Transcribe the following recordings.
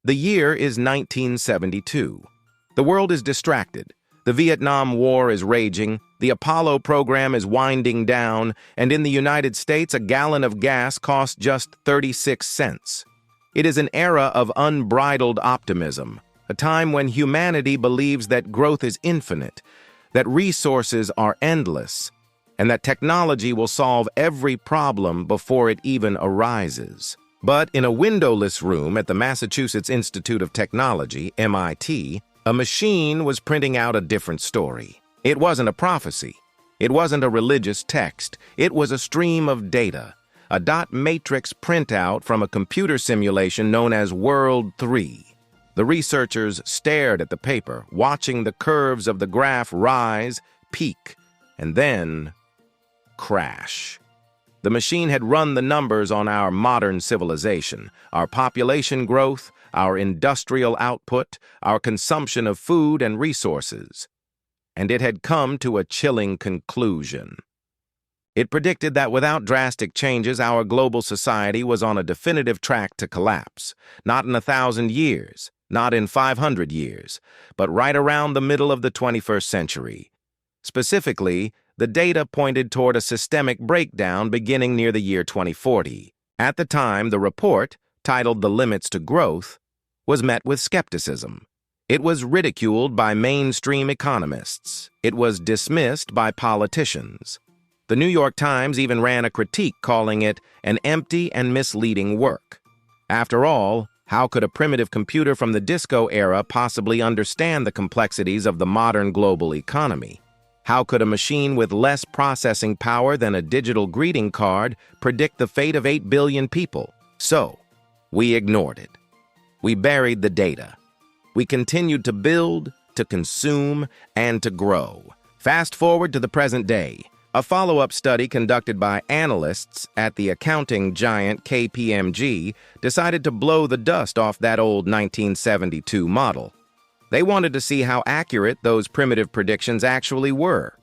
The year is 1972. The world is distracted. The Vietnam War is raging, the Apollo program is winding down, and in the United States, a gallon of gas costs just 36 cents. It is an era of unbridled optimism, a time when humanity believes that growth is infinite, that resources are endless, and that technology will solve every problem before it even arises. But in a windowless room at the Massachusetts Institute of Technology, MIT, a machine was printing out a different story. It wasn't a prophecy. It wasn't a religious text. It was a stream of data, a dot matrix printout from a computer simulation known as World 3. The researchers stared at the paper, watching the curves of the graph rise, peak, and then crash. The machine had run the numbers on our modern civilization, our population growth, our industrial output, our consumption of food and resources. And it had come to a chilling conclusion. It predicted that without drastic changes, our global society was on a definitive track to collapse, not in 1,000 years, not in 500 years, but right around the middle of the 21st century. Specifically, the data pointed toward a systemic breakdown beginning near the year 2040. At the time, the report, titled The Limits to Growth, was met with skepticism. It was ridiculed by mainstream economists. It was dismissed by politicians. The New York Times even ran a critique calling it an empty and misleading work. After all, how could a primitive computer from the disco era possibly understand the complexities of the modern global economy? How could a machine with less processing power than a digital greeting card predict the fate of 8 billion people? So, we ignored it. We buried the data. We continued to build, to consume, and to grow. Fast forward to the present day. A follow-up study conducted by analysts at the accounting giant KPMG decided to blow the dust off that old 1972 model. They wanted to see how accurate those primitive predictions actually were.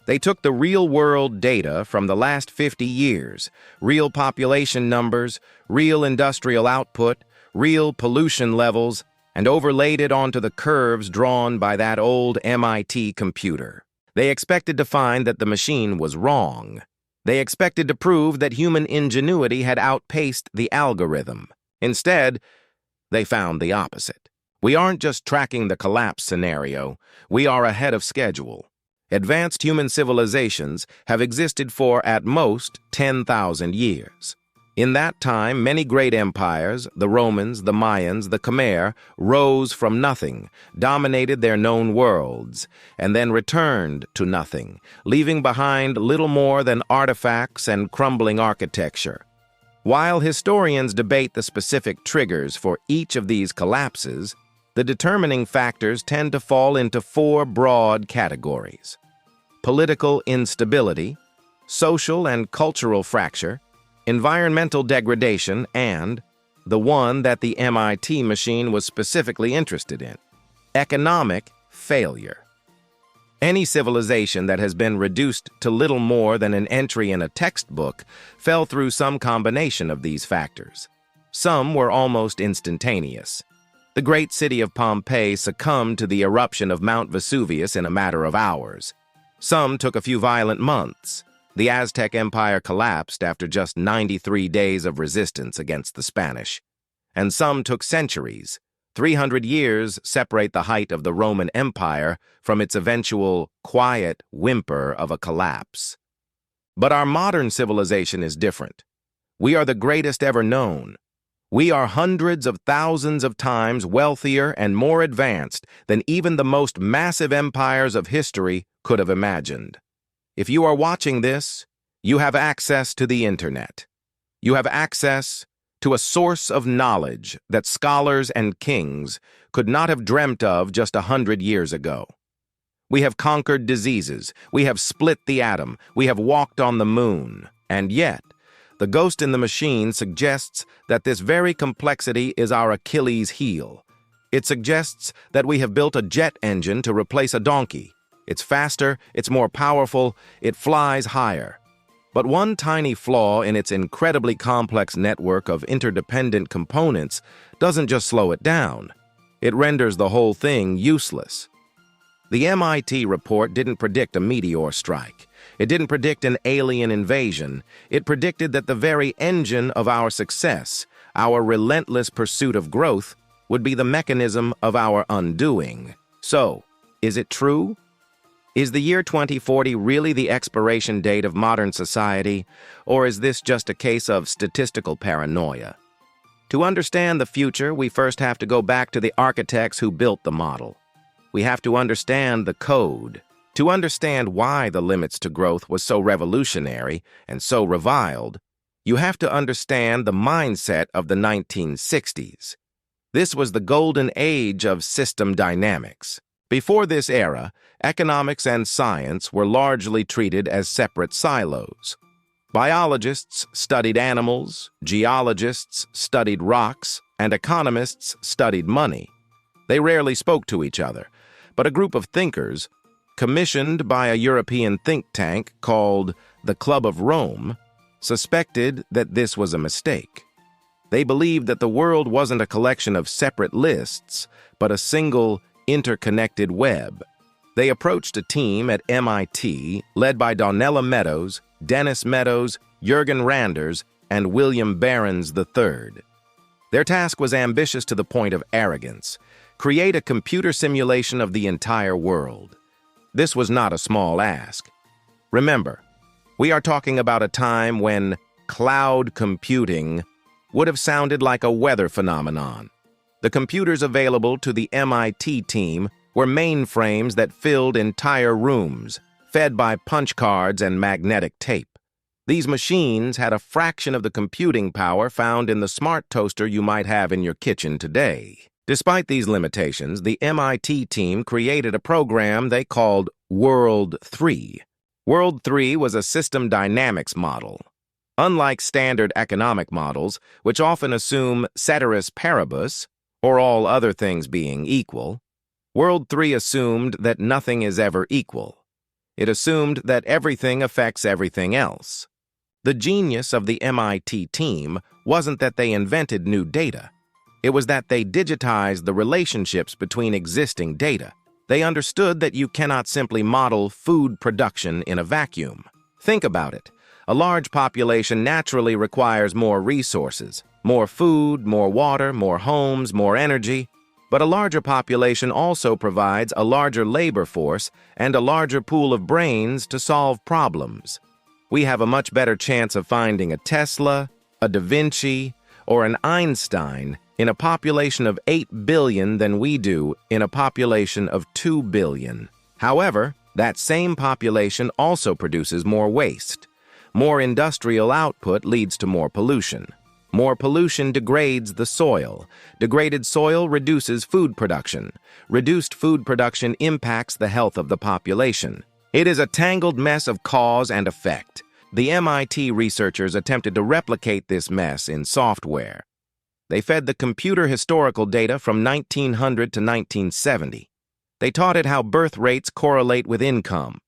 They took the real-world data from the last 50 years, real population numbers, real industrial output, real pollution levels, and overlaid it onto the curves drawn by that old MIT computer. They expected to find that the machine was wrong. They expected to prove that human ingenuity had outpaced the algorithm. Instead, they found the opposite. We aren't just tracking the collapse scenario, we are ahead of schedule. Advanced human civilizations have existed for, at most, 10,000 years. In that time, many great empires, the Romans, the Mayans, the Khmer, rose from nothing, dominated their known worlds, and then returned to nothing, leaving behind little more than artifacts and crumbling architecture. While historians debate the specific triggers for each of these collapses, the determining factors tend to fall into 4 broad categories: political instability, social and cultural fracture, environmental degradation, and the one that the MIT machine was specifically interested in: economic failure. Any civilization that has been reduced to little more than an entry in a textbook fell through some combination of these factors. Some were almost instantaneous. The great city of Pompeii succumbed to the eruption of Mount Vesuvius in a matter of hours. Some took a few violent months. The Aztec Empire collapsed after just 93 days of resistance against the Spanish. And some took centuries. 300 years separate the height of the Roman Empire from its eventual quiet whimper of a collapse. But our modern civilization is different. We are the greatest ever known. We are hundreds of thousands of times wealthier and more advanced than even the most massive empires of history could have imagined. If you are watching this, you have access to the internet. You have access to a source of knowledge that scholars and kings could not have dreamt of just 100 years ago. We have conquered diseases. We have split the atom. We have walked on the moon. And yet, the ghost in the machine suggests that this very complexity is our Achilles heel. It suggests that we have built a jet engine to replace a donkey. It's faster, it's more powerful, it flies higher. But one tiny flaw in its incredibly complex network of interdependent components doesn't just slow it down. It renders the whole thing useless. The MIT report didn't predict a meteor strike. It didn't predict an alien invasion. It predicted that the very engine of our success, our relentless pursuit of growth, would be the mechanism of our undoing. So, is it true? Is the year 2040 really the expiration date of modern society, or is this just a case of statistical paranoia? To understand the future, we first have to go back to the architects who built the model. We have to understand the code. To understand why the limits to growth was so revolutionary and so reviled, you have to understand the mindset of the 1960s. This was the golden age of system dynamics. Before this era, economics and science were largely treated as separate silos. Biologists studied animals, geologists studied rocks, and economists studied money. They rarely spoke to each other, but a group of thinkers, commissioned by a European think tank called the Club of Rome, suspected that this was a mistake. They believed that the world wasn't a collection of separate lists, but a single, interconnected web. They approached a team at MIT led by Donella Meadows, Dennis Meadows, Jürgen Randers, and William Behrens III. Their task was ambitious to the point of arrogance: create a computer simulation of the entire world. This was not a small ask. Remember, we are talking about a time when cloud computing would have sounded like a weather phenomenon. The computers available to the MIT team were mainframes that filled entire rooms, fed by punch cards and magnetic tape. These machines had a fraction of the computing power found in the smart toaster you might have in your kitchen today. Despite these limitations, the MIT team created a program they called World 3. World 3 was a system dynamics model. Unlike standard economic models, which often assume ceteris paribus, or all other things being equal, World 3 assumed that nothing is ever equal. It assumed that everything affects everything else. The genius of the MIT team wasn't that they invented new data. It was that they digitized the relationships between existing data. They understood that you cannot simply model food production in a vacuum. Think about it. A large population naturally requires more resources, more food, more water, more homes, more energy. But a larger population also provides a larger labor force and a larger pool of brains to solve problems. We have a much better chance of finding a Tesla, a Da Vinci, or an Einstein in a population of 8 billion than we do in a population of 2 billion. However, that same population also produces more waste. More industrial output leads to more pollution. More pollution degrades the soil. Degraded soil reduces food production. Reduced food production impacts the health of the population. It is a tangled mess of cause and effect. The MIT researchers attempted to replicate this mess in software. They fed the computer historical data from 1900 to 1970. They taught it how birth rates correlate with income.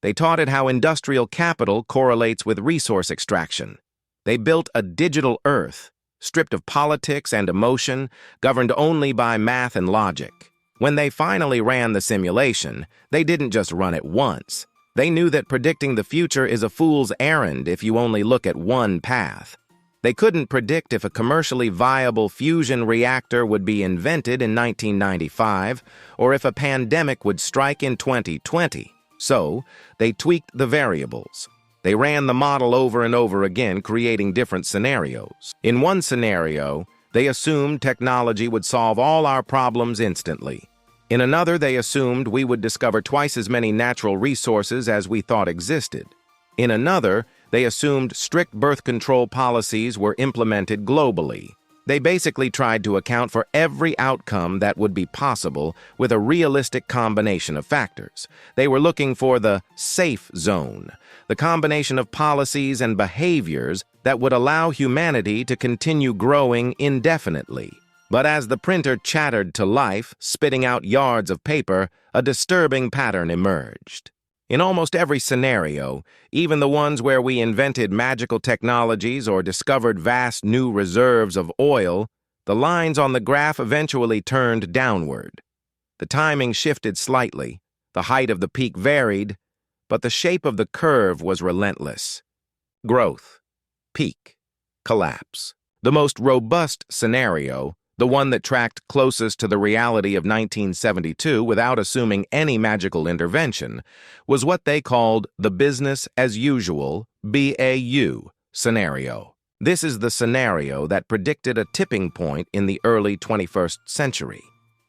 They taught it how industrial capital correlates with resource extraction. They built a digital Earth, stripped of politics and emotion, governed only by math and logic. When they finally ran the simulation, they didn't just run it once. They knew that predicting the future is a fool's errand if you only look at one path. They couldn't predict if a commercially viable fusion reactor would be invented in 1995 or if a pandemic would strike in 2020. So, they tweaked the variables. They ran the model over and over again, creating different scenarios. In one scenario, they assumed technology would solve all our problems instantly. In another, they assumed we would discover twice as many natural resources as we thought existed. In another, they assumed strict birth control policies were implemented globally. They basically tried to account for every outcome that would be possible with a realistic combination of factors. They were looking for the safe zone, the combination of policies and behaviors that would allow humanity to continue growing indefinitely. But as the printer chattered to life, spitting out yards of paper, a disturbing pattern emerged. In almost every scenario, even the ones where we invented magical technologies or discovered vast new reserves of oil, the lines on the graph eventually turned downward. The timing shifted slightly, the height of the peak varied, but the shape of the curve was relentless. Growth, peak, collapse. The most robust scenario, the one that tracked closest to the reality of 1972 without assuming any magical intervention, was what they called the business as usual, BAU, scenario. This is the scenario that predicted a tipping point in the early 21st century.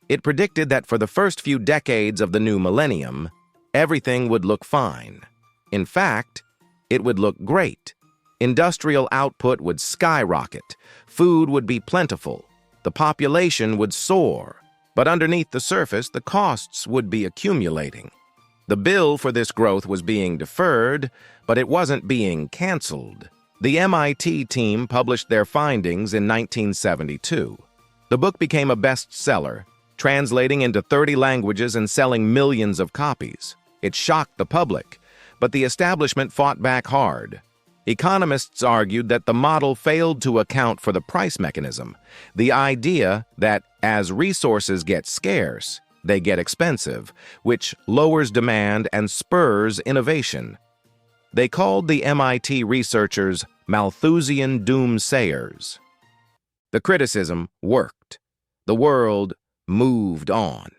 It predicted that for the first few decades of the new millennium, everything would look fine. In fact, it would look great. Industrial output would skyrocket, food would be plentiful, the population would soar, but underneath the surface, the costs would be accumulating. The bill for this growth was being deferred, but it wasn't being canceled. The MIT team published their findings in 1972. The book became a bestseller, translating into 30 languages and selling millions of copies. It shocked the public, but the establishment fought back hard. Economists argued that the model failed to account for the price mechanism, the idea that as resources get scarce, they get expensive, which lowers demand and spurs innovation. They called the MIT researchers Malthusian doomsayers. The criticism worked. The world moved on.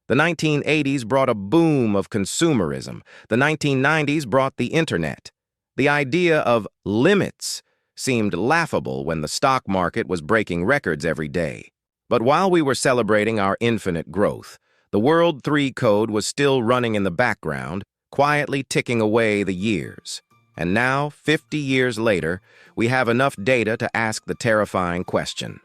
The 1980s brought a boom of consumerism. The 1990s brought the internet. The idea of limits seemed laughable when the stock market was breaking records every day. But while we were celebrating our infinite growth, the World 3 code was still running in the background, quietly ticking away the years. And now, 50 years later, we have enough data to ask the terrifying question.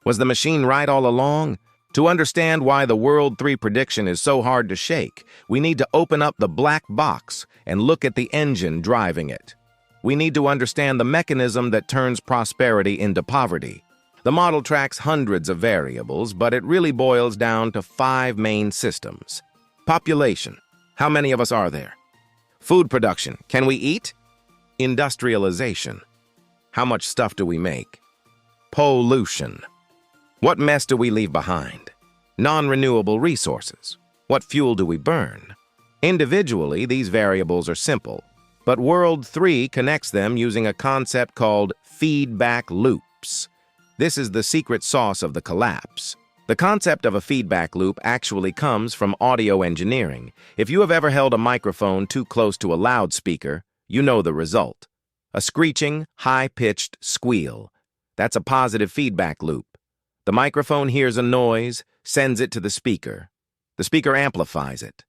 Was the machine right all along? To understand why the World 3 prediction is so hard to shake, we need to open up the black box and look at the engine driving it. We need to understand the mechanism that turns prosperity into poverty. The model tracks hundreds of variables, but it really boils down to 5 main systems. Population. How many of us are there? Food production. Can we eat? Industrialization. How much stuff do we make? Pollution. What mess do we leave behind? Non-renewable resources. What fuel do we burn? Individually, these variables are simple, but World 3 connects them using a concept called feedback loops. This is the secret sauce of the collapse. The concept of a feedback loop actually comes from audio engineering. If you have ever held a microphone too close to a loudspeaker, you know the result. A screeching, high-pitched squeal. That's a positive feedback loop. The microphone hears a noise, sends it to the speaker. The speaker amplifies it.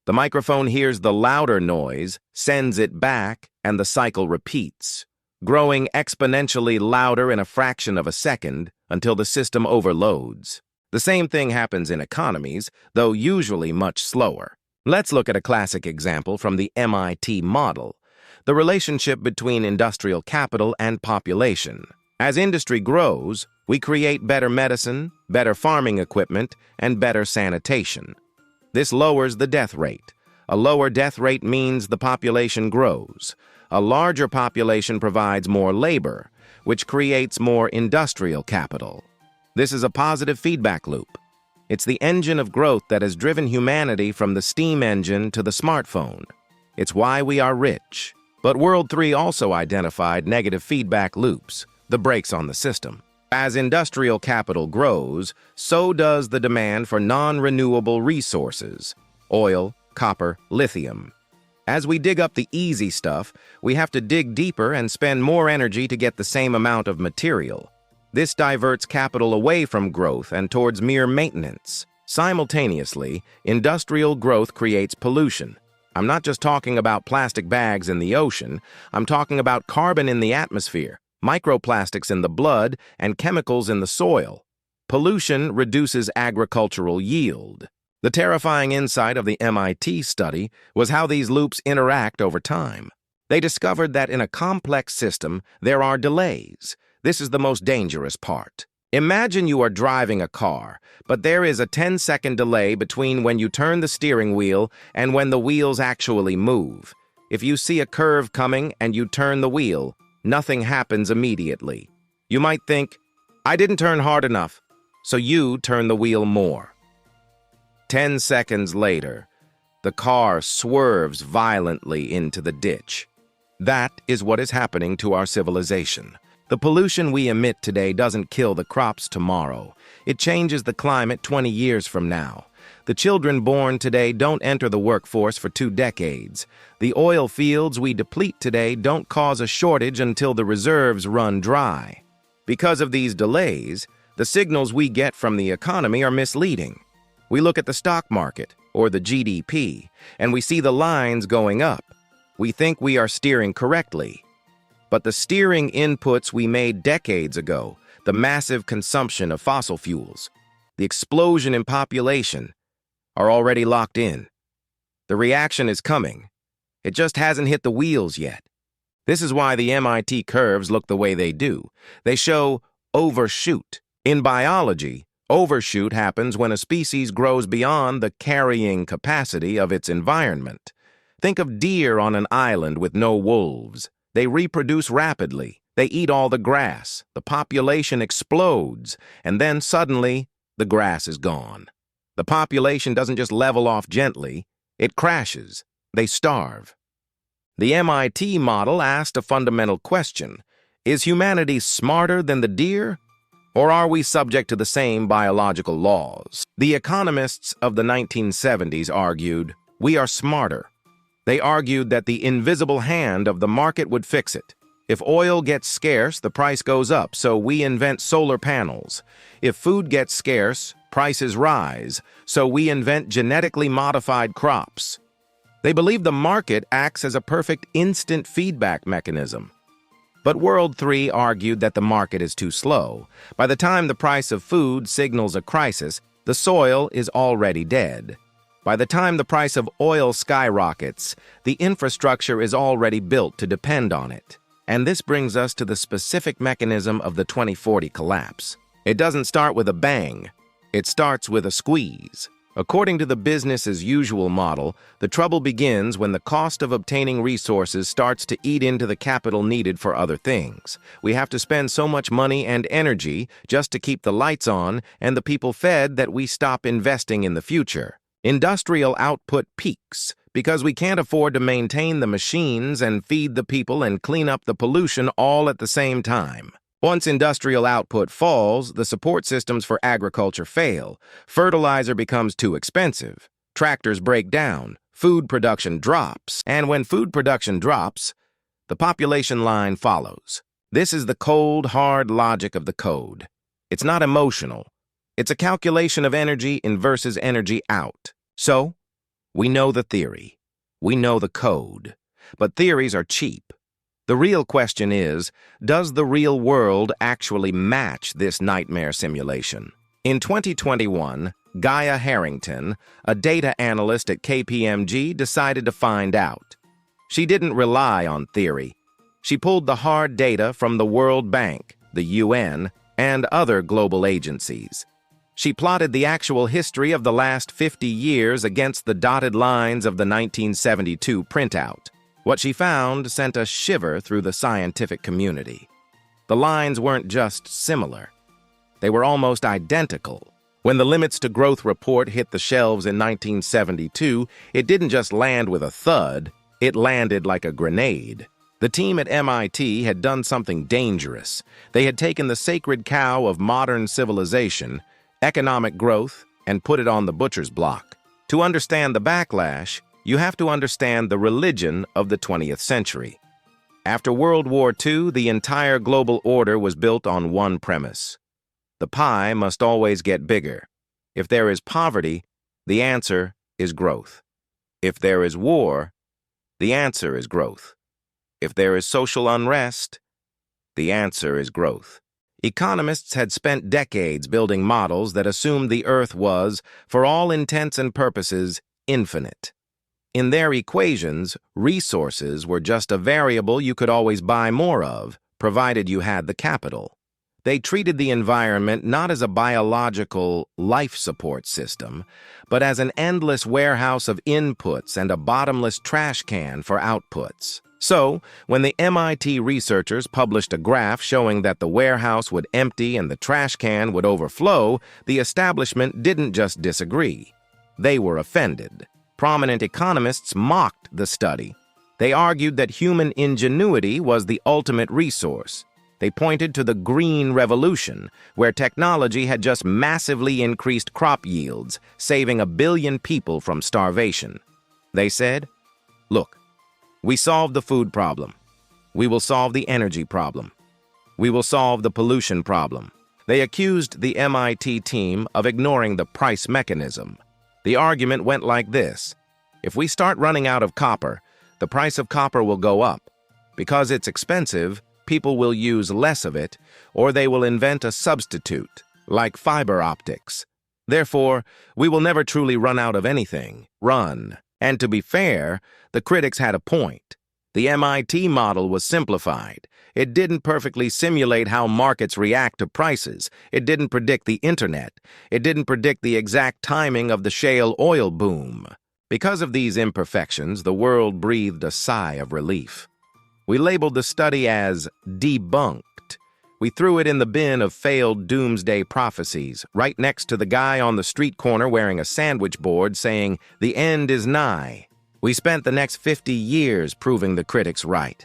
The microphone hears the louder noise, sends it back, and the cycle repeats, growing exponentially louder in a fraction of a second until the system overloads. The same thing happens in economies, though usually much slower. Let's look at a classic example from the MIT model, the relationship between industrial capital and population. As industry grows, we create better medicine, better farming equipment, and better sanitation. This lowers the death rate. A lower death rate means the population grows. A larger population provides more labor, which creates more industrial capital. This is a positive feedback loop. It's the engine of growth that has driven humanity from the steam engine to the smartphone. It's why we are rich. But World 3 also identified negative feedback loops, the brakes on the system. As industrial capital grows, so does the demand for non-renewable resources, oil, copper, lithium. As we dig up the easy stuff, we have to dig deeper and spend more energy to get the same amount of material. This diverts capital away from growth and towards mere maintenance. Simultaneously, industrial growth creates pollution. I'm not just talking about plastic bags in the ocean, I'm talking about carbon in the atmosphere, microplastics in the blood, and chemicals in the soil. Pollution reduces agricultural yield. The terrifying insight of the MIT study was how these loops interact over time. They discovered that in a complex system, there are delays. This is the most dangerous part. Imagine you are driving a car, but there is a 10-second delay between when you turn the steering wheel and when the wheels actually move. If you see a curve coming and you turn the wheel, nothing happens immediately. You might think, I didn't turn hard enough, so you turn the wheel more. 10 seconds later, the car swerves violently into the ditch. That is what is happening to our civilization. The pollution we emit today doesn't kill the crops tomorrow. It changes the climate 20 years from now. The children born today don't enter the workforce for 2 decades. The oil fields we deplete today don't cause a shortage until the reserves run dry. Because of these delays, the signals we get from the economy are misleading. We look at the stock market, or the GDP, and we see the lines going up. We think we are steering correctly. But the steering inputs we made decades ago, the massive consumption of fossil fuels, the explosion in population, are already locked in. The reaction is coming. It just hasn't hit the wheels yet. This is why the MIT curves look the way they do. They show overshoot. In biology, overshoot happens when a species grows beyond the carrying capacity of its environment. Think of deer on an island with no wolves. They reproduce rapidly. They eat all the grass. The population explodes, and then suddenly, the grass is gone. The population doesn't just level off gently, it crashes. They starve. The MIT model asked a fundamental question. Is humanity smarter than the deer? Or are we subject to the same biological laws? The economists of the 1970s argued, we are smarter. They argued that the invisible hand of the market would fix it. If oil gets scarce, the price goes up, so we invent solar panels. If food gets scarce, prices rise, so we invent genetically modified crops. They believe the market acts as a perfect instant feedback mechanism. But World 3 argued that the market is too slow. By the time the price of food signals a crisis, the soil is already dead. By the time the price of oil skyrockets, the infrastructure is already built to depend on it. And this brings us to the specific mechanism of the 2040 collapse. It doesn't start with a bang. It starts with a squeeze. According to the business as usual model, the trouble begins when the cost of obtaining resources starts to eat into the capital needed for other things. We have to spend so much money and energy just to keep the lights on and the people fed that we stop investing in the future. Industrial output peaks because we can't afford to maintain the machines and feed the people and clean up the pollution all at the same time. Once industrial output falls, the support systems for agriculture fail. Fertilizer becomes too expensive. Tractors break down. Food production drops. And when food production drops, the population line follows. This is the cold, hard logic of the code. It's not emotional. It's a calculation of energy in versus energy out. So, we know the theory. We know the code. But theories are cheap. The real question is, does the real world actually match this nightmare simulation? In 2021, Gaia Harrington, a data analyst at KPMG, decided to find out. She didn't rely on theory. She pulled the hard data from the World Bank, the UN, and other global agencies. She plotted the actual history of the last 50 years against the dotted lines of the 1972 printout. What she found sent a shiver through the scientific community. The lines weren't just similar. They were almost identical. When the Limits to Growth report hit the shelves in 1972, it didn't just land with a thud, it landed like a grenade. The team at MIT had done something dangerous. They had taken the sacred cow of modern civilization, economic growth, and put it on the butcher's block. To understand the backlash, you have to understand the religion of the 20th century. After World War II, the entire global order was built on one premise. The pie must always get bigger. If there is poverty, the answer is growth. If there is war, the answer is growth. If there is social unrest, the answer is growth. Economists had spent decades building models that assumed the Earth was, for all intents and purposes, infinite. In their equations, resources were just a variable you could always buy more of, provided you had the capital. They treated the environment not as a biological life support system, but as an endless warehouse of inputs and a bottomless trash can for outputs. So, when the MIT researchers published a graph showing that the warehouse would empty and the trash can would overflow, the establishment didn't just disagree. They were offended. Prominent economists mocked the study. They argued that human ingenuity was the ultimate resource. They pointed to the Green Revolution, where technology had just massively increased crop yields, saving 1 billion people from starvation. They said, "Look, we solved the food problem. We will solve the energy problem. We will solve the pollution problem." They accused the MIT team of ignoring the price mechanism. The argument went like this: if we start running out of copper, the price of copper will go up. Because it's expensive, people will use less of it, or they will invent a substitute, like fiber optics. Therefore, we will never truly run out of anything. And to be fair, the critics had a point. The MIT model was simplified. It didn't perfectly simulate how markets react to prices. It didn't predict the internet. It didn't predict the exact timing of the shale oil boom. Because of these imperfections, the world breathed a sigh of relief. We labeled the study as debunked. We threw it in the bin of failed doomsday prophecies, right next to the guy on the street corner wearing a sandwich board saying, "The end is nigh." We spent the next 50 years proving the critics right.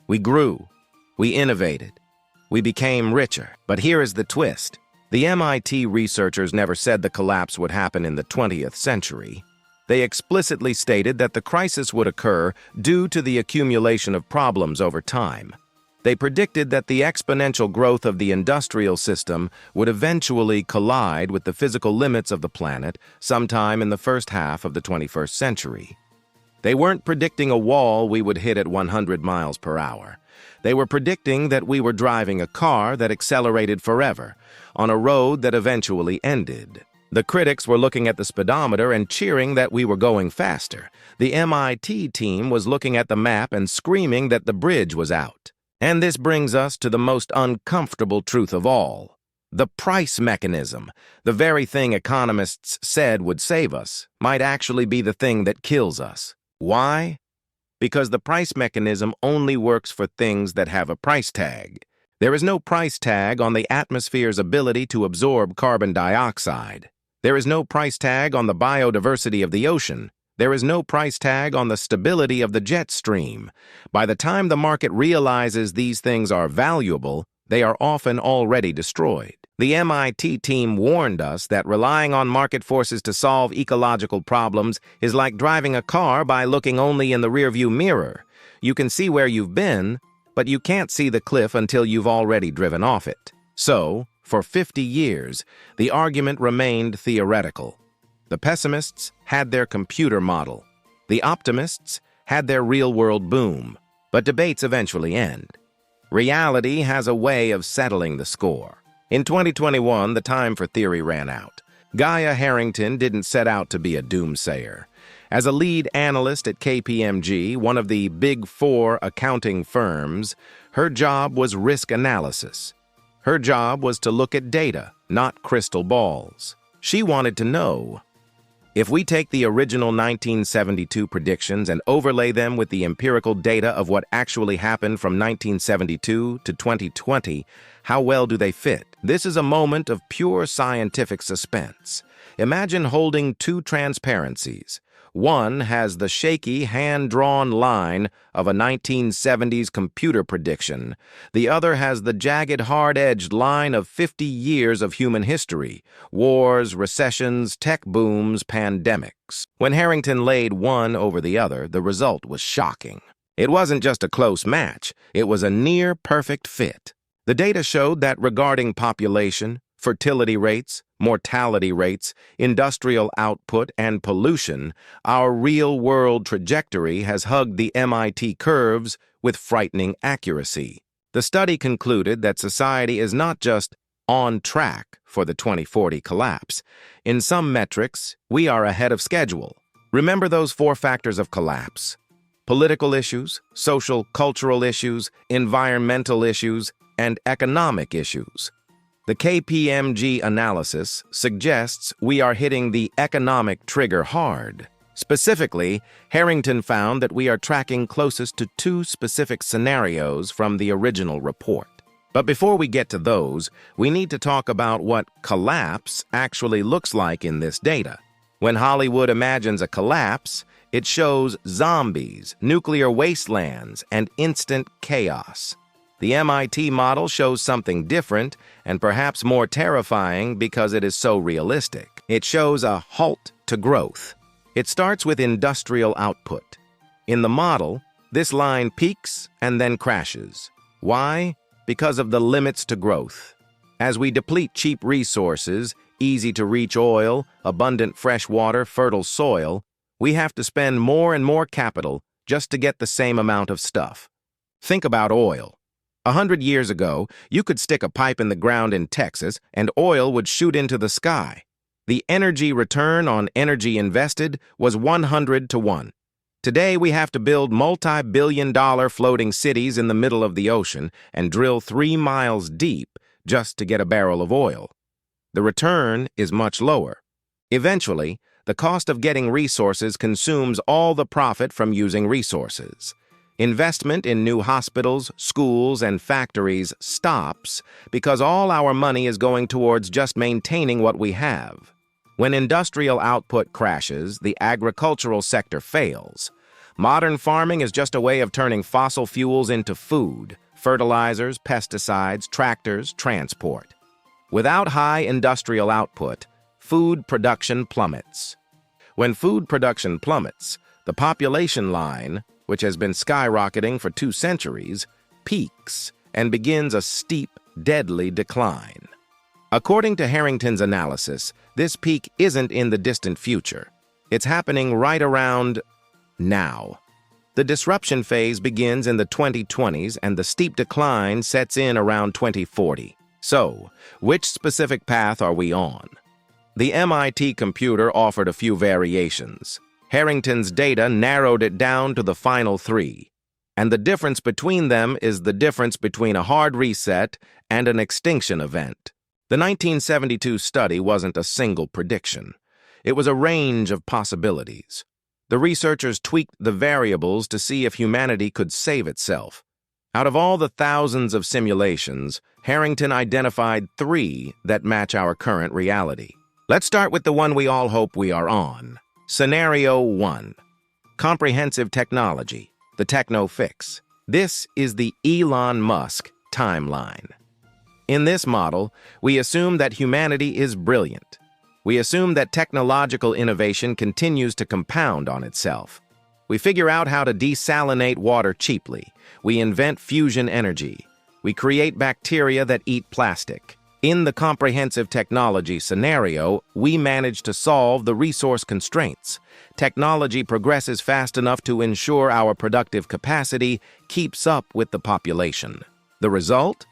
We grew. We innovated. We became richer. But here is the twist. The MIT researchers never said the collapse would happen in the 20th century. They explicitly stated that the crisis would occur due to the accumulation of problems over time. They predicted that the exponential growth of the industrial system would eventually collide with the physical limits of the planet sometime in the first half of the 21st century. They weren't predicting a wall we would hit at 100 miles per hour. They were predicting that we were driving a car that accelerated forever, on a road that eventually ended. The critics were looking at the speedometer and cheering that we were going faster. The MIT team was looking at the map and screaming that the bridge was out. And this brings us to the most uncomfortable truth of all. The price mechanism, the very thing economists said would save us, might actually be the thing that kills us. Why? Because the price mechanism only works for things that have a price tag. There is no price tag on the atmosphere's ability to absorb carbon dioxide. There is no price tag on the biodiversity of the ocean. There is no price tag on the stability of the jet stream. By the time the market realizes these things are valuable, they are often already destroyed. The MIT team warned us that relying on market forces to solve ecological problems is like driving a car by looking only in the rearview mirror. You can see where you've been, but you can't see the cliff until you've already driven off it. So, for 50 years, the argument remained theoretical. The pessimists had their computer model. The optimists had their real-world boom. But debates eventually end. Reality has a way of settling the score. In 2021, the time for theory ran out. Gaia Harrington didn't set out to be a doomsayer. As a lead analyst at KPMG, one of the Big Four accounting firms, her job was risk analysis. Her job was to look at data, not crystal balls. She wanted to know, if we take the original 1972 predictions and overlay them with the empirical data of what actually happened from 1972 to 2020, how well do they fit? This is a moment of pure scientific suspense. Imagine holding two transparencies. One has the shaky, hand-drawn line of a 1970s computer prediction. The other has the jagged, hard-edged line of 50 years of human history: wars, recessions, tech booms, pandemics. When Harrington laid one over the other, the result was shocking. It wasn't just a close match. It was a near-perfect fit. The data showed that regarding population, fertility rates, mortality rates, industrial output, and pollution, our real-world trajectory has hugged the MIT curves with frightening accuracy. The study concluded that society is not just on track for the 2040 collapse. In some metrics, we are ahead of schedule. Remember those 4 factors of collapse: political issues, social, cultural issues, environmental issues, and economic issues. The KPMG analysis suggests we are hitting the economic trigger hard. Specifically, Harrington found that we are tracking closest to two specific scenarios from the original report. But before we get to those, we need to talk about what collapse actually looks like in this data. When Hollywood imagines a collapse, it shows zombies, nuclear wastelands, and instant chaos. The MIT model shows something different and perhaps more terrifying because it is so realistic. It shows a halt to growth. It starts with industrial output. In the model, this line peaks and then crashes. Why? Because of the limits to growth. As we deplete cheap resources, easy-to-reach oil, abundant fresh water, fertile soil, we have to spend more and more capital just to get the same amount of stuff. Think about oil. 100 years ago, you could stick a pipe in the ground in Texas and oil would shoot into the sky. The energy return on energy invested was 100 to 1. Today, we have to build multi-billion-dollar floating cities in the middle of the ocean and drill 3 miles deep just to get a barrel of oil. The return is much lower. Eventually, the cost of getting resources consumes all the profit from using resources. Investment in new hospitals, schools, and factories stops because all our money is going towards just maintaining what we have. When industrial output crashes, the agricultural sector fails. Modern farming is just a way of turning fossil fuels into food, fertilizers, pesticides, tractors, transport. Without high industrial output, food production plummets. When food production plummets, the population line, which has been skyrocketing for 2 centuries, peaks and begins a steep, deadly decline. According to Harrington's analysis, this peak isn't in the distant future. It's happening right around now. The disruption phase begins in the 2020s and the steep decline sets in around 2040. So, which specific path are we on? The MIT computer offered a few variations. Harrington's data narrowed it down to the final 3. And the difference between them is the difference between a hard reset and an extinction event. The 1972 study wasn't a single prediction. It was a range of possibilities. The researchers tweaked the variables to see if humanity could save itself. Out of all the thousands of simulations, Harrington identified 3 that match our current reality. Let's start with the one we all hope we are on. Scenario 1. Comprehensive technology, the techno fix. This is the Elon Musk timeline. In this model, we assume that humanity is brilliant. We assume that technological innovation continues to compound on itself. We figure out how to desalinate water cheaply. We invent fusion energy. We create bacteria that eat plastic. In the comprehensive technology scenario, we manage to solve the resource constraints. Technology progresses fast enough to ensure our productive capacity keeps up with the population. The result?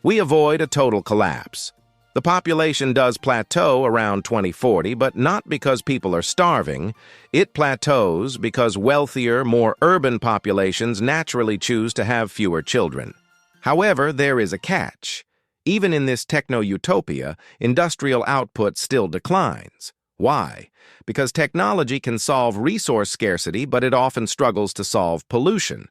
We avoid a total collapse. The population does plateau around 2040, but not because people are starving. It plateaus because wealthier, more urban populations naturally choose to have fewer children. However, there is a catch. Even in this techno-utopia, industrial output still declines. Why? Because technology can solve resource scarcity, but it often struggles to solve pollution.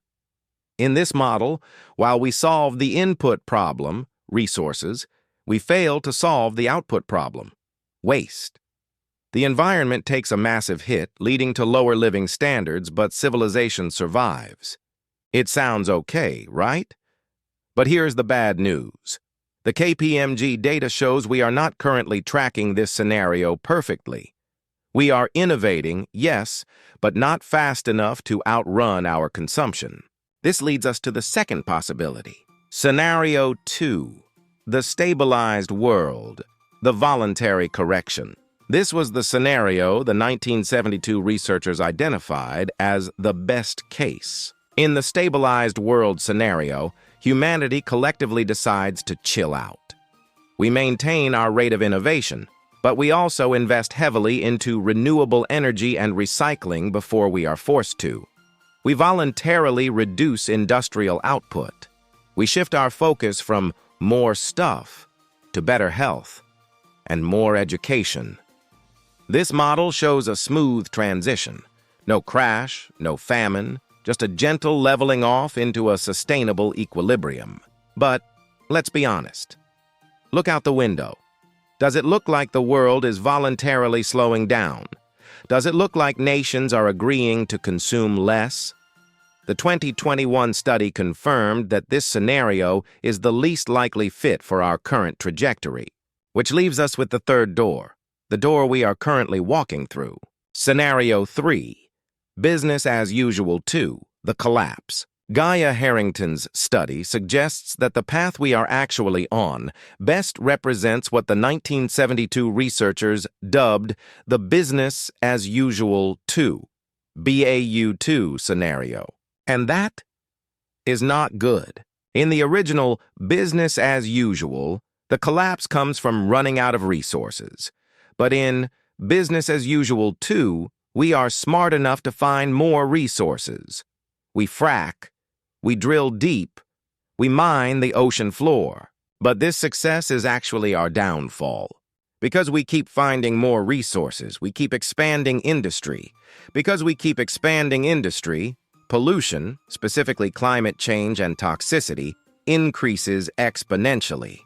In this model, while we solve the input problem, resources, we fail to solve the output problem, waste. The environment takes a massive hit, leading to lower living standards, but civilization survives. It sounds okay, right? But here's the bad news. The KPMG data shows we are not currently tracking this scenario perfectly. We are innovating, yes, but not fast enough to outrun our consumption. This leads us to the second possibility. Scenario 2. The stabilized world. The voluntary correction. This was the scenario the 1972 researchers identified as the best case. In the stabilized world scenario, humanity collectively decides to chill out. We maintain our rate of innovation, but we also invest heavily into renewable energy and recycling before we are forced to. We voluntarily reduce industrial output. We shift our focus from more stuff to better health and more education. This model shows a smooth transition. No crash, no famine, just a gentle leveling off into a sustainable equilibrium. But let's be honest. Look out the window. Does it look like the world is voluntarily slowing down? Does it look like nations are agreeing to consume less? The 2021 study confirmed that this scenario is the least likely fit for our current trajectory, which leaves us with the third door, the door we are currently walking through. Scenario 3, business as usual 2, the collapse. Gaia Harrington's study suggests that the path we are actually on best represents what the 1972 researchers dubbed the business as usual 2, BAU2 scenario. And that is not good. In the original business as usual, the collapse comes from running out of resources. But in business as usual 2, we are smart enough to find more resources. We frack, we drill deep, we mine the ocean floor. But this success is actually our downfall. Because we keep finding more resources, we keep expanding industry. Because we keep expanding industry, pollution, specifically climate change and toxicity, increases exponentially.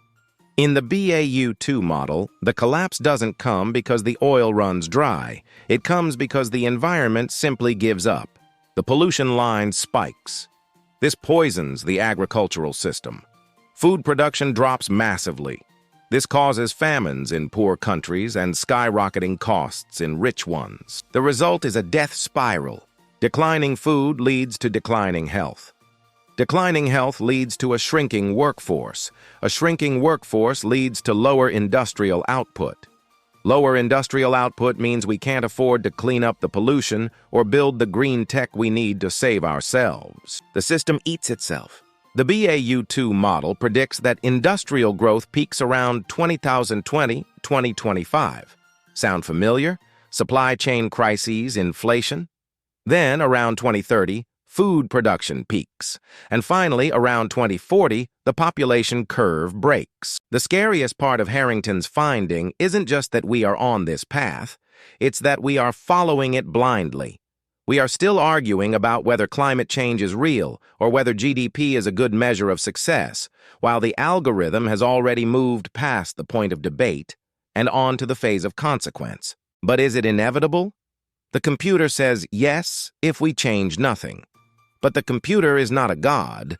In the BAU2 model, the collapse doesn't come because the oil runs dry. It comes because the environment simply gives up. The pollution line spikes. This poisons the agricultural system. Food production drops massively. This causes famines in poor countries and skyrocketing costs in rich ones. The result is a death spiral. Declining food leads to declining health. Declining health leads to a shrinking workforce. A shrinking workforce leads to lower industrial output. Lower industrial output means we can't afford to clean up the pollution or build the green tech we need to save ourselves. The system eats itself. The BAU2 model predicts that industrial growth peaks around 2025. Sound familiar? Supply chain crises, inflation. Then, around 2030, food production peaks. And finally, around 2040, the population curve breaks. The scariest part of Harrington's finding isn't just that we are on this path, it's that we are following it blindly. We are still arguing about whether climate change is real or whether GDP is a good measure of success, while the algorithm has already moved past the point of debate and on to the phase of consequence. But is it inevitable? The computer says yes if we change nothing. But the computer is not a god.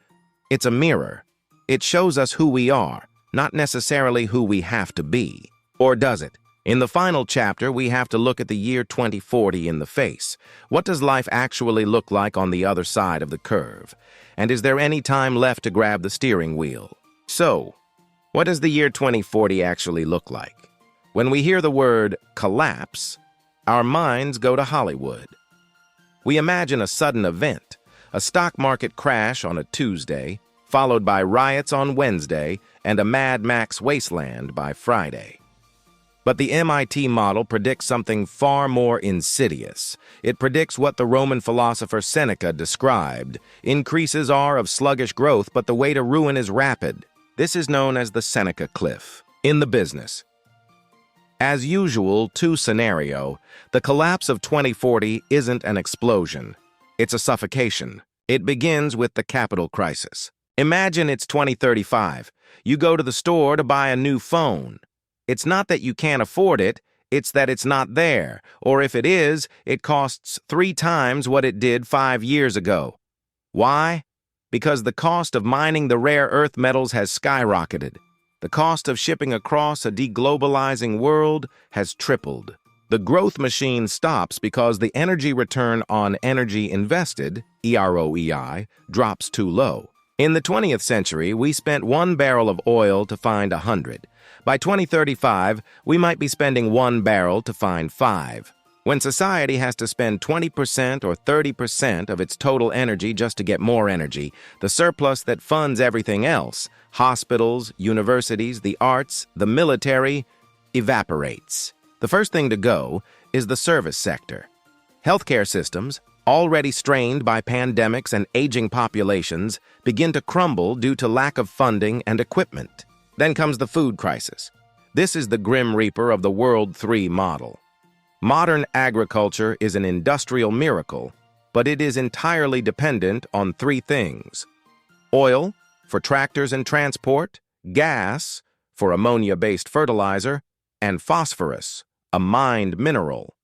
It's a mirror. It shows us who we are, not necessarily who we have to be. Or does it? In the final chapter, we have to look at the year 2040 in the face. What does life actually look like on the other side of the curve? And is there any time left to grab the steering wheel? So, what does the year 2040 actually look like? When we hear the word collapse, our minds go to Hollywood. We imagine a sudden event, a stock market crash on a Tuesday, followed by riots on Wednesday and a Mad Max wasteland by Friday. But the MIT model predicts something far more insidious. It predicts what the Roman philosopher Seneca described. Increases are of sluggish growth, but the way to ruin is rapid. This is known as the Seneca cliff. In the business as usual 2 scenario, the collapse of 2040 isn't an explosion. It's a suffocation. It begins with the capital crisis. Imagine it's 2035. You go to the store to buy a new phone. It's not that you can't afford it, it's that it's not there. Or if it is, it costs 3 times what it did 5 years ago. Why? Because the cost of mining the rare earth metals has skyrocketed. The cost of shipping across a deglobalizing world has tripled. The growth machine stops because the energy return on energy invested, EROEI, drops too low. In the 20th century, we spent 1 barrel of oil to find 100. By 2035, we might be spending 1 barrel to find 5. When society has to spend 20% or 30% of its total energy just to get more energy, the surplus that funds everything else, hospitals, universities, the arts, the military, evaporates. The first thing to go is the service sector. Healthcare systems, already strained by pandemics and aging populations, begin to crumble due to lack of funding and equipment. Then comes the food crisis. This is the grim reaper of the World 3 model. Modern agriculture is an industrial miracle, but it is entirely dependent on three things: oil, for tractors and transport; gas, for ammonia-based fertilizer; and phosphorus, a mined mineral.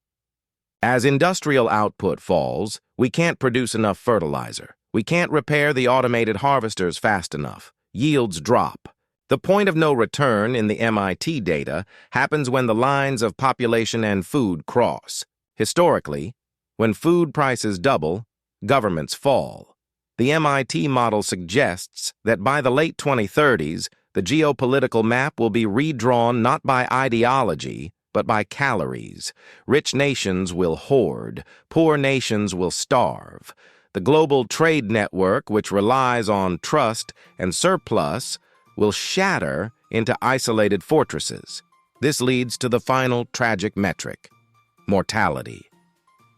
As industrial output falls, we can't produce enough fertilizer. We can't repair the automated harvesters fast enough. Yields drop. The point of no return in the MIT data happens when the lines of population and food cross. Historically, when food prices double, governments fall. The MIT model suggests that by the late 2030s, the geopolitical map will be redrawn not by ideology, but by calories. Rich nations will hoard. Poor nations will starve. The global trade network, which relies on trust and surplus, will shatter into isolated fortresses. This leads to the final tragic metric: mortality.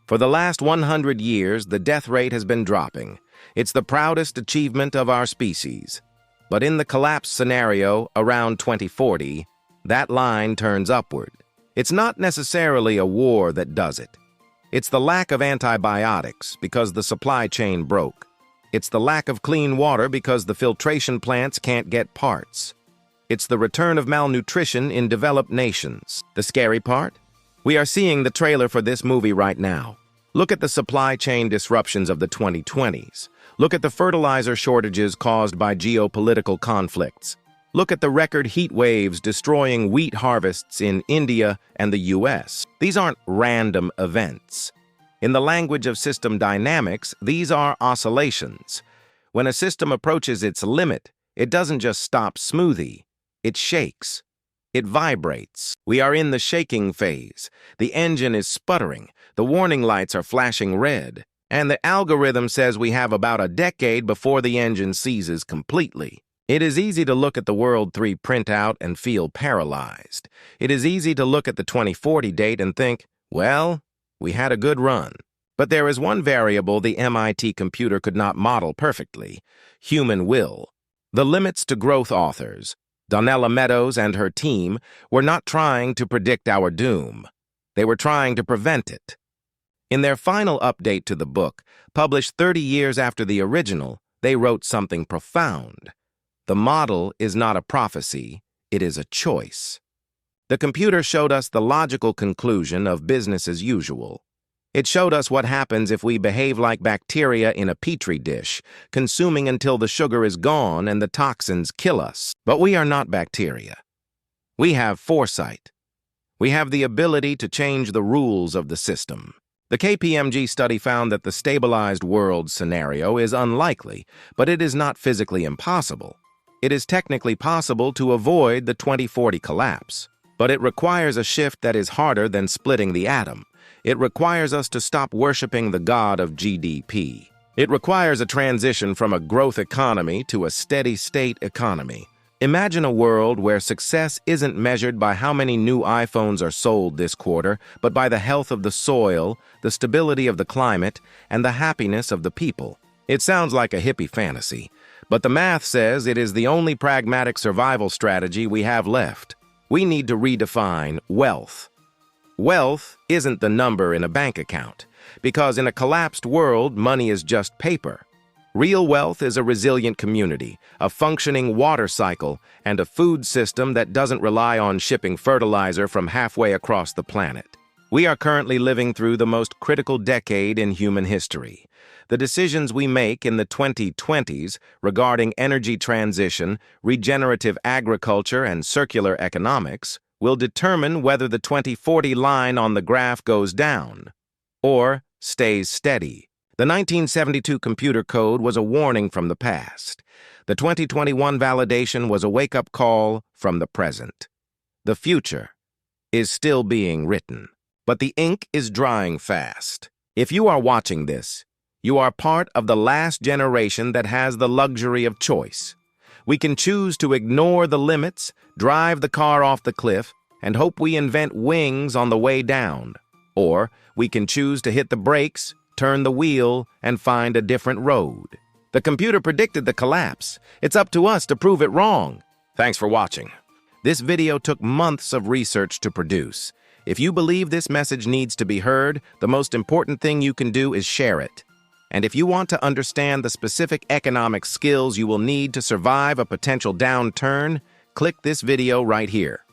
For the last 100 years, the death rate has been dropping. It's the proudest achievement of our species. But in the collapse scenario around 2040, that line turns upward. It's not necessarily a war that does it. It's the lack of antibiotics because the supply chain broke. It's the lack of clean water because the filtration plants can't get parts. It's the return of malnutrition in developed nations. The scary part? We are seeing the trailer for this movie right now. Look at the supply chain disruptions of the 2020s. Look at the fertilizer shortages caused by geopolitical conflicts. Look at the record heat waves destroying wheat harvests in India and the US. These aren't random events. In the language of system dynamics, these are oscillations. When a system approaches its limit, it doesn't just stop smoothly. It shakes. It vibrates. We are in the shaking phase. The engine is sputtering. The warning lights are flashing red. And the algorithm says we have about a decade before the engine seizes completely. It is easy to look at the World 3 printout and feel paralyzed. It is easy to look at the 2040 date and think, well, we had a good run. But there is one variable the MIT computer could not model perfectly: human will. The limits to growth authors, Donella Meadows and her team, were not trying to predict our doom. They were trying to prevent it. In their final update to the book, published 30 years after the original, they wrote something profound. The model is not a prophecy, it is a choice. The computer showed us the logical conclusion of business as usual. It showed us what happens if we behave like bacteria in a petri dish, consuming until the sugar is gone and the toxins kill us. But we are not bacteria. We have foresight. We have the ability to change the rules of the system. The KPMG study found that the stabilized world scenario is unlikely, but it is not physically impossible. It is technically possible to avoid the 2040 collapse. But it requires a shift that is harder than splitting the atom. It requires us to stop worshiping the god of GDP. It requires a transition from a growth economy to a steady-state economy. Imagine a world where success isn't measured by how many new iPhones are sold this quarter, but by the health of the soil, the stability of the climate, and the happiness of the people. It sounds like a hippie fantasy, but the math says it is the only pragmatic survival strategy we have left. We need to redefine wealth. Wealth isn't the number in a bank account, because in a collapsed world, money is just paper. Real wealth is a resilient community, a functioning water cycle, and a food system that doesn't rely on shipping fertilizer from halfway across the planet. We are currently living through the most critical decade in human history. The decisions we make in the 2020s regarding energy transition, regenerative agriculture, and circular economics will determine whether the 2040 line on the graph goes down or stays steady. The 1972 computer code was a warning from the past. The 2021 validation was a wake-up call from the present. The future is still being written, but the ink is drying fast. If you are watching this, you are part of the last generation that has the luxury of choice. We can choose to ignore the limits, drive the car off the cliff, and hope we invent wings on the way down. Or we can choose to hit the brakes, turn the wheel, and find a different road. The computer predicted the collapse. It's up to us to prove it wrong. Thanks for watching. This video took months of research to produce. If you believe this message needs to be heard, the most important thing you can do is share it. And if you want to understand the specific economic skills you will need to survive a potential downturn, click this video right here.